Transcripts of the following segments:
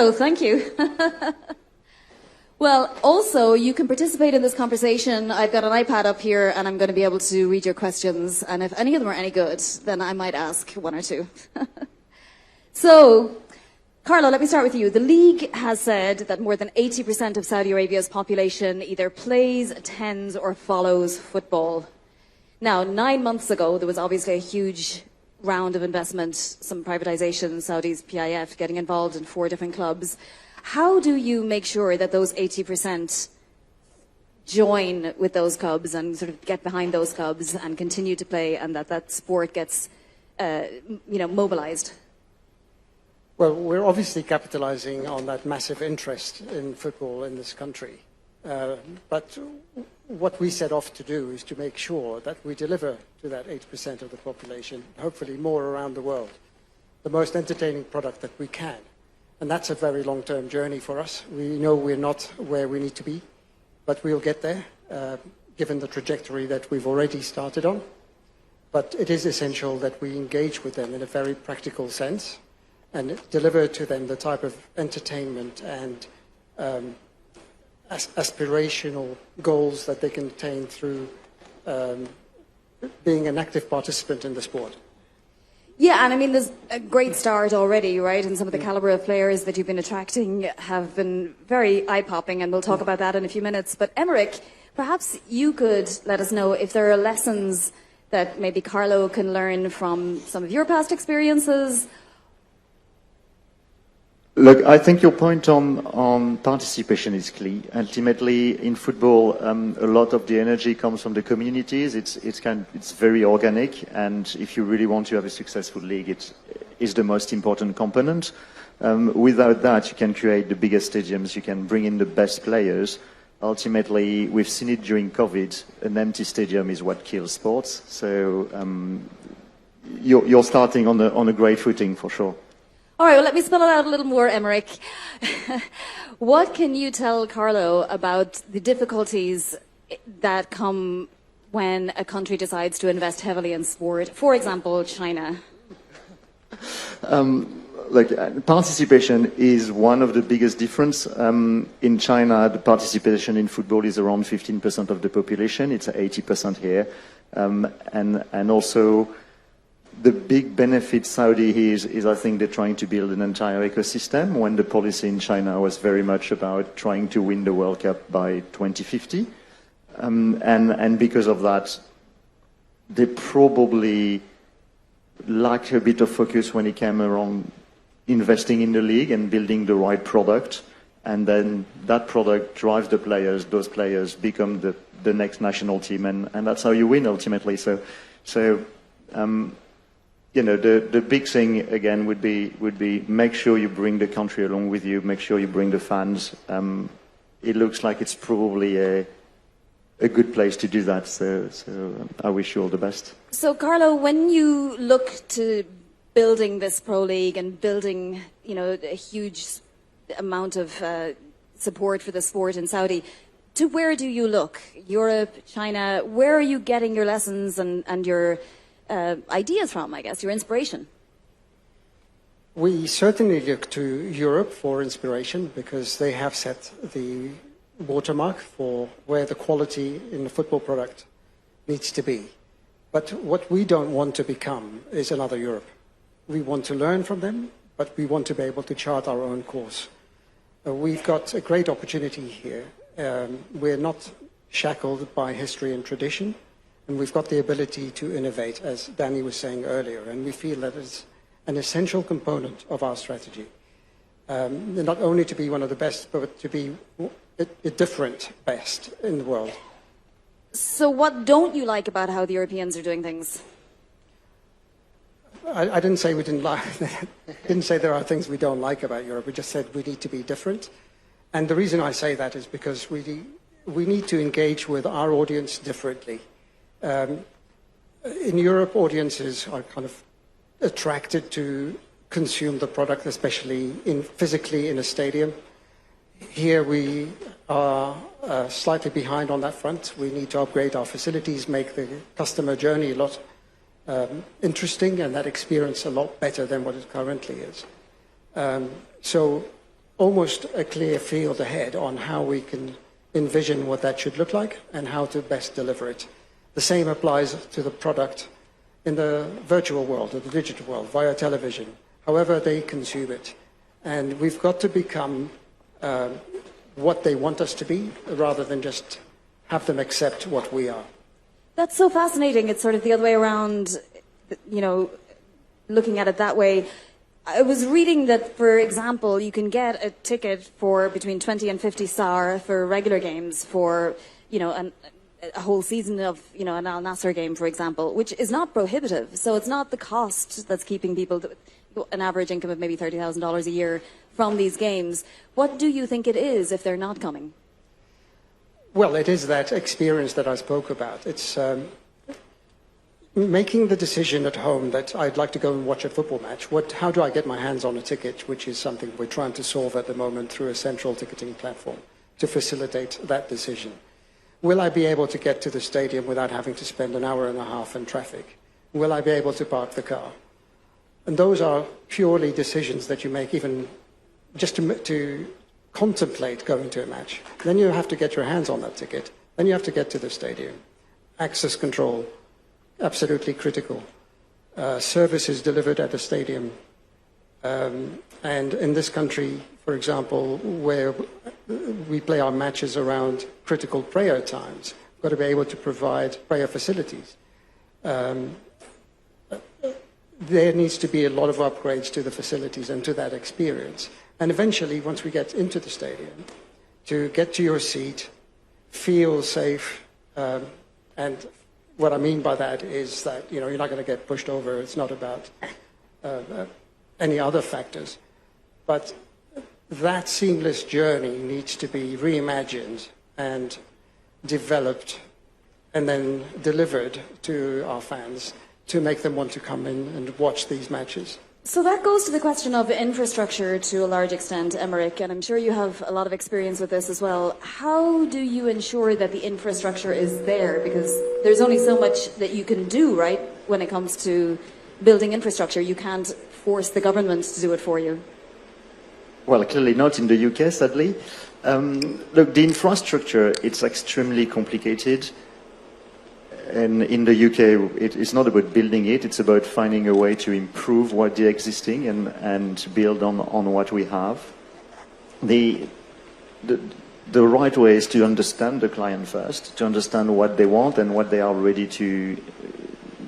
Oh, thank you. Well, also, you can participate in this conversation. I've got an iPad up here, and I'm going to be able to read your questions. And if any of them are any good, then I might ask one or two. So, Carlo, let me start with you. The League has said that more than 80% of Saudi Arabia's population either plays, attends, or follows football. Now, 9 months ago, there was obviously a huge round of investment, some privatization, Saudi's PIF getting involved in 4 different clubs. How do you make sure that those 80% join with those clubs and sort of get behind those clubs and continue to play, and that sport gets, mobilized? Well, we're obviously capitalizing on that massive interest in football in this country. But what we set off to do is to make sure that we deliver to that 80% of the population, hopefully more around the world, the most entertaining product that we can. And that's a very long-term journey for us. We know we're not where we need to be, but we'll get there, given the trajectory that we've already started on. But it is essential that we engage with them in a very practical sense and deliver to them the type of entertainment and aspirational goals that they can attain through being an active participant in the sport. Yeah, and I mean, there's a great start already, right? And some of the caliber of players that you've been attracting have been very eye-popping, and we'll talk about that in a few minutes. But Emmerich, perhaps you could let us know if there are lessons that maybe Carlo can learn from some of your past experiences. Look, I think your point on participation is key. Ultimately, in football, a lot of the energy comes from the communities. It's very organic, and if you really want to have a successful league, it is the most important component. Without that, you can create the biggest stadiums, you can bring in the best players. Ultimately, we've seen it during COVID. An empty stadium is what kills sports. So you're starting on a great footing for sure. All right, well, let me spell it out a little more, Emmerich. What can you tell Carlo about the difficulties that come when a country decides to invest heavily in sport? For example, China. Look, participation is one of the biggest difference. In China, the participation in football is around 15% of the population. It's 80% here. And also, the big benefit Saudi is I think they're trying to build an entire ecosystem when the policy in China was very much about trying to win the World Cup by 2050. And because of that, they probably lack a bit of focus when it came around investing in the league and building the right product. And then that product drives the players, those players become the next national team, and that's how you win ultimately. So the big thing again would be make sure you bring the country along with you, make sure you bring the fans. It looks like it's probably a good place to do that. So I wish you all the best. So Carlo, when you look to building this pro league and building, a huge amount of support for the sport in Saudi, to where do you look? Europe, China, where are you getting your lessons and your ideas from, I guess, your inspiration? We certainly look to Europe for inspiration because they have set the watermark for where the quality in the football product needs to be. But what we don't want to become is another Europe. We want to learn from them, but we want to be able to chart our own course. We've got a great opportunity here. We're not shackled by history and tradition. And we've got the ability to innovate, as Danny was saying earlier, and we feel that it's an essential component of our strategy. Not only to be one of the best, but to be a different best in the world. So what don't you like about how the Europeans are doing things? I didn't say we didn't like, didn't say there are things we don't like about Europe. We just said we need to be different. And the reason I say that is because we need to engage with our audience differently. In Europe, audiences are kind of attracted to consume the product, especially physically in a stadium. Here we are slightly behind on that front. We need to upgrade our facilities, make the customer journey a lot interesting and that experience a lot better than what it currently is. So almost a clear field ahead on how we can envision what that should look like and how to best deliver it. The same applies to the product in the virtual world or the digital world via television, however they consume it. And we've got to become what they want us to be rather than just have them accept what we are. That's so fascinating. It's sort of the other way around, you know, looking at it that way. I was reading that, for example, you can get a ticket for between 20 and 50 SAR for regular games for, you know, a whole season of, you know, an Al Nassr game, for example, which is not prohibitive. So it's not the cost that's keeping people, an average income of maybe $30,000 a year from these games. What do you think it is if they're not coming? Well, it is that experience that I spoke about. It's making the decision at home that I'd like to go and watch a football match. How do I get my hands on a ticket, which is something we're trying to solve at the moment through a central ticketing platform to facilitate that decision. Will I be able to get to the stadium without having to spend an hour and a half in traffic? Will I be able to park the car? And those are purely decisions that you make even just to contemplate going to a match. Then you have to get your hands on that ticket. Then you have to get to the stadium. Access control, absolutely critical. Services delivered at the stadium. And in this country, for example, where we play our matches around critical prayer times, we've got to be able to provide prayer facilities. There needs to be a lot of upgrades to the facilities and to that experience. And eventually, once we get into the stadium, to get to your seat, feel safe, and what I mean by that is that, you know, you're not going to get pushed over. It's not about any other factors. But that seamless journey needs to be reimagined and developed and then delivered to our fans to make them want to come in and watch these matches. So that goes to the question of infrastructure to a large extent, Emmerich, and I'm sure you have a lot of experience with this as well. How do you ensure that the infrastructure is there? Because there's only so much that you can do, right, when it comes to building infrastructure. You can't force the government to do it for you. Well, clearly not in the UK, sadly. Look, the infrastructure, it's extremely complicated. And in the UK, it's not about building it, it's about finding a way to improve what is existing and build on what we have. The right way is to understand the client first, to understand what they want and what they are ready to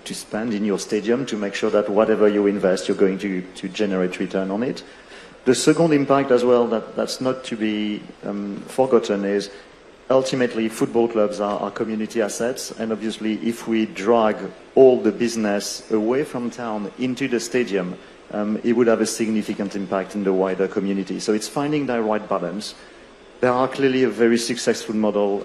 spend in your stadium to make sure that whatever you invest, you're going to generate return on it. The second impact as well that's not to be forgotten is ultimately, football clubs are community assets, and obviously, if we drag all the business away from town into the stadium, it would have a significant impact in the wider community. So it's finding that right balance. There are clearly a very successful model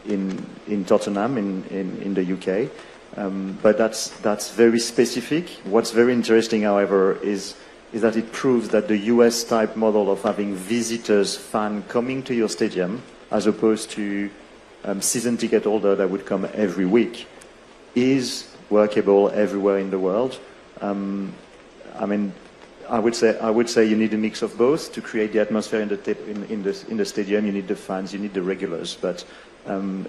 in Tottenham, in the UK, but that's very specific. What's very interesting, however, is that it proves that the US-type model of having visitors, fans coming to your stadium, as opposed to season ticket holder that would come every week, is workable everywhere in the world. I mean, I would say you need a mix of both to create the atmosphere in the stadium. You need the fans, you need the regulars, but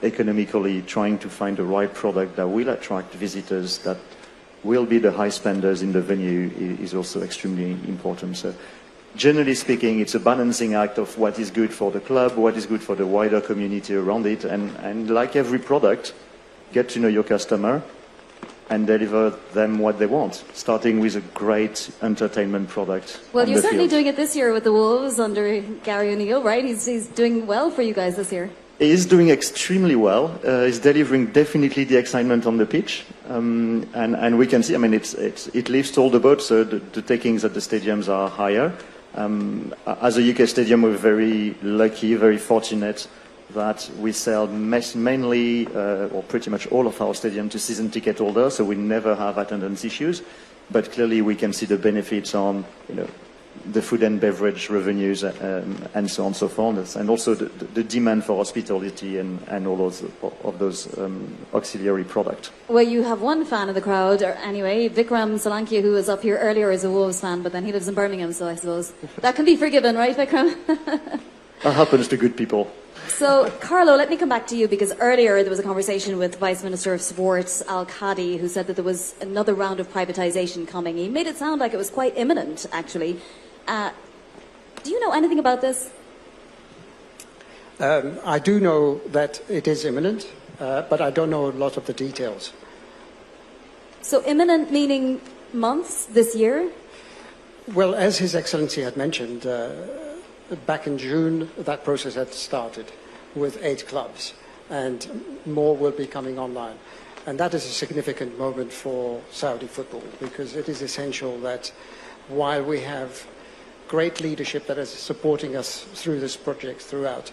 economically, trying to find the right product that will attract visitors, that will be the high spenders in the venue, is also extremely important. So, generally speaking, it's a balancing act of what is good for the club, what is good for the wider community around it, and like every product, get to know your customer and deliver them what they want, starting with a great entertainment product. Well, you're certainly doing it this year with the Wolves under Gary O'Neill, right? He's doing well for you guys this year. He's doing extremely well. He's delivering definitely the excitement on the pitch, and we can see. I mean, it lifts all the boats, so the takings at the stadiums are higher. As a UK stadium, we're very lucky, very fortunate that we sell mainly, or pretty much all of our stadium to season ticket holders, so we never have attendance issues. But clearly, we can see the benefits on, the food and beverage revenues and so on and so forth, and also the demand for hospitality and all of those auxiliary products. Well, you have one fan of the crowd, or anyway, Vikram Solanki, who was up here earlier as a Wolves fan, but then he lives in Birmingham, so I suppose that can be forgiven, right, Vikram? That happens to good people. So, Carlo, let me come back to you, because earlier there was a conversation with Vice Minister of Sport, Al-Khadi, who said that there was another round of privatisation coming. He made it sound like it was quite imminent, actually. Do you know anything about this? I do know that it is imminent, but I don't know a lot of the details. So imminent meaning months, this year? Well, as His Excellency had mentioned, back in June, that process had started with 8 clubs, and more will be coming online. And that is a significant moment for Saudi football, because it is essential that while we have great leadership that is supporting us through this project throughout,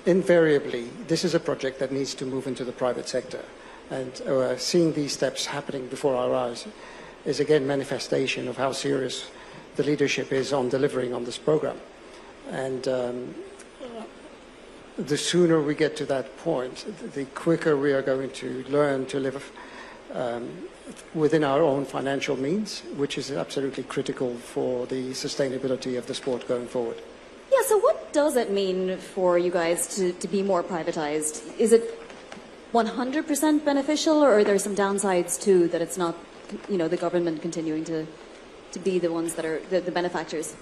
invariably, this is a project that needs to move into the private sector. And seeing these steps happening before our eyes is again manifestation of how serious the leadership is on delivering on this program. And the sooner we get to that point, the quicker we are going to learn to live within our own financial means, which is absolutely critical for the sustainability of the sport going forward. Yeah, so what does it mean for you guys to be more privatized? Is it 100% beneficial, or are there some downsides too, that it's not, you know, the government continuing to be the ones that are the benefactors?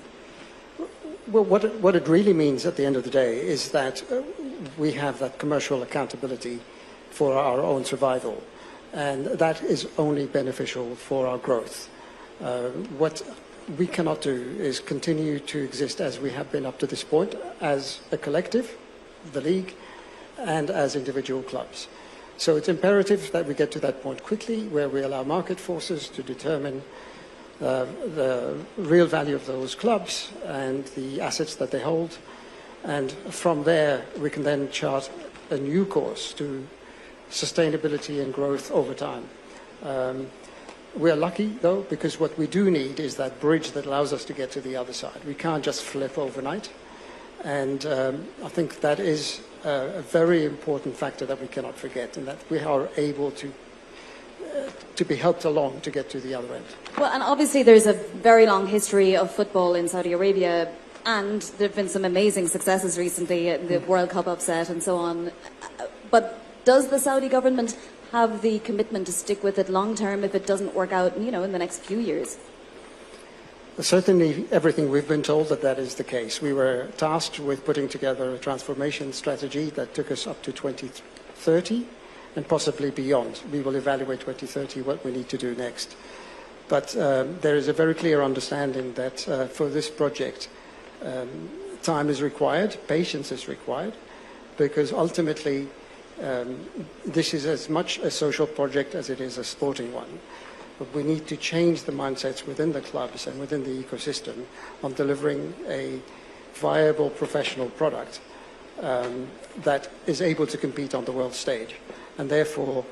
Well, what it really means at the end of the day is that we have that commercial accountability for our own survival. And that is only beneficial for our growth. What we cannot do is continue to exist as we have been up to this point, as a collective, the league, and as individual clubs. So it's imperative that we get to that point quickly, where we allow market forces to determine the real value of those clubs and the assets that they hold. And from there, we can then chart a new course to sustainability and growth over time. We are lucky, though, because what we do need is that bridge that allows us to get to the other side. We can't just flip overnight. And I think that is a very important factor that we cannot forget, and that we are able to be helped along to get to the other end. Well, and obviously there's a very long history of football in Saudi Arabia, and there have been some amazing successes recently, the World Cup upset and so on. But does the Saudi government have the commitment to stick with it long term if it doesn't work out, you know, in the next few years? Certainly, everything we've been told that is the case. We were tasked with putting together a transformation strategy that took us up to 2030 and possibly beyond. We will evaluate 2030 what we need to do next. But there is a very clear understanding that for this project, time is required, patience is required, because ultimately this is as much a social project as it is a sporting one. But we need to change the mindsets within the clubs and within the ecosystem on delivering a viable professional product that is able to compete on the world stage. And therefore,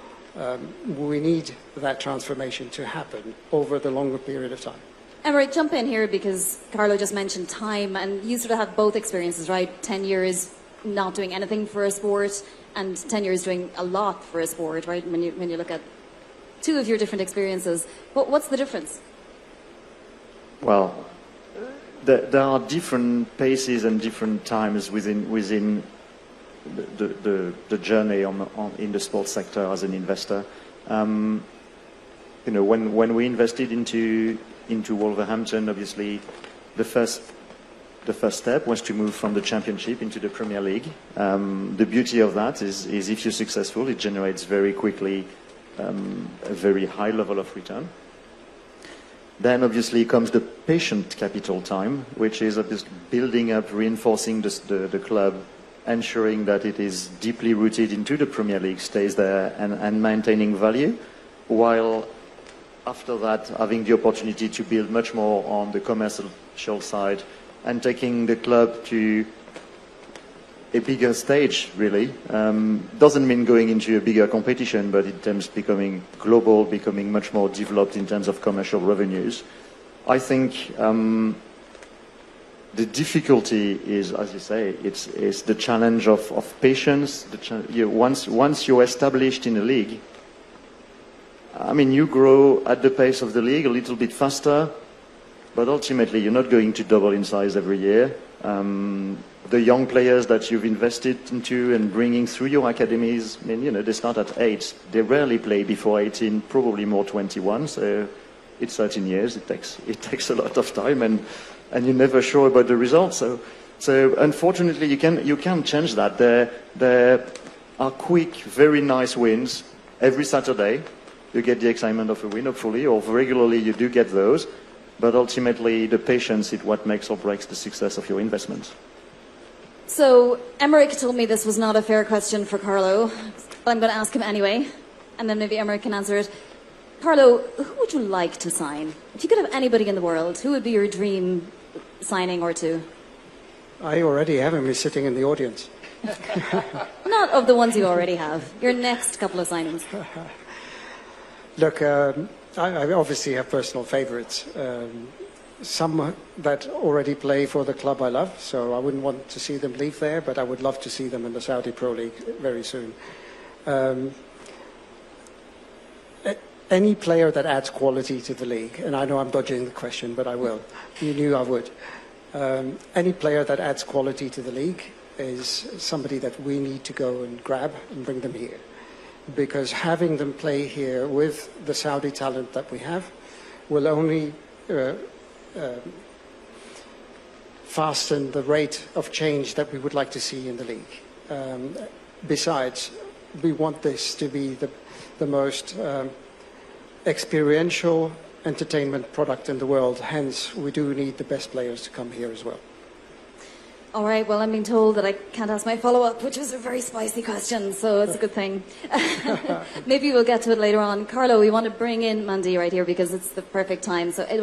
we need that transformation to happen over the longer period of time. Emre, jump in here, because Carlo just mentioned time, and you sort of have both experiences, right? 10 years not doing anything for a sport, and 10 years doing a lot for a sport, right? When you look at two of your different experiences, what's the difference? Well, there are different paces and different times within the journey in the sports sector as an investor. You know, when we invested into Wolverhampton, obviously the first step was to move from the Championship into the Premier League. The beauty of that is if you're successful, it generates very quickly a very high level of return. Then obviously comes the patient capital time, which is building up, reinforcing the club, ensuring that it is deeply rooted into the Premier League, stays there and maintaining value, while after that having the opportunity to build much more on the commercial side and taking the club to a bigger stage, really. Doesn't mean going into a bigger competition, but in terms of becoming global, becoming much more developed in terms of commercial revenues. I think The difficulty is, as you say, it's the challenge of patience. Once you're established in a league, I mean, you grow at the pace of the league a little bit faster, but ultimately you're not going to double in size every year. The young players that you've invested into and bringing through your academies, I mean, you know, they start at 8. They rarely play before 18, probably more 21. So it's 13 years. It takes a lot of time, and you're never sure about the results. So unfortunately, you can change that. There are quick, very nice wins every Saturday. You get the excitement of a win, hopefully, or regularly you do get those. But ultimately, the patience is what makes or breaks the success of your investment. So, Emmerich told me this was not a fair question for Carlo, but I'm going to ask him anyway, and then maybe Emmerich can answer it. Carlo, who would you like to sign? If you could have anybody in the world, who would be your dream signing or two? I already have him. He's sitting in the audience. Not of the ones you already have. Your next couple of signings. Look, I obviously have personal favorites. Some that already play for the club I love, so I wouldn't want to see them leave there, but I would love to see them in the Saudi Pro League very soon. Any player that adds quality to the league, and I know I'm dodging the question, but I will. You knew I would. Any player that adds quality to the league is somebody that we need to go and grab and bring them here. Because having them play here with the Saudi talent that we have will only fasten the rate of change that we would like to see in the league. Besides, we want this to be the most experiential entertainment product in the world. Hence, we do need the best players to come here as well. All right, well, I'm being told that I can't ask my follow-up, which was a very spicy question, so it's a good thing. Maybe we'll get to it later on. Carlo, we want to bring in Mandy right here because it's the perfect time. So, Edouard,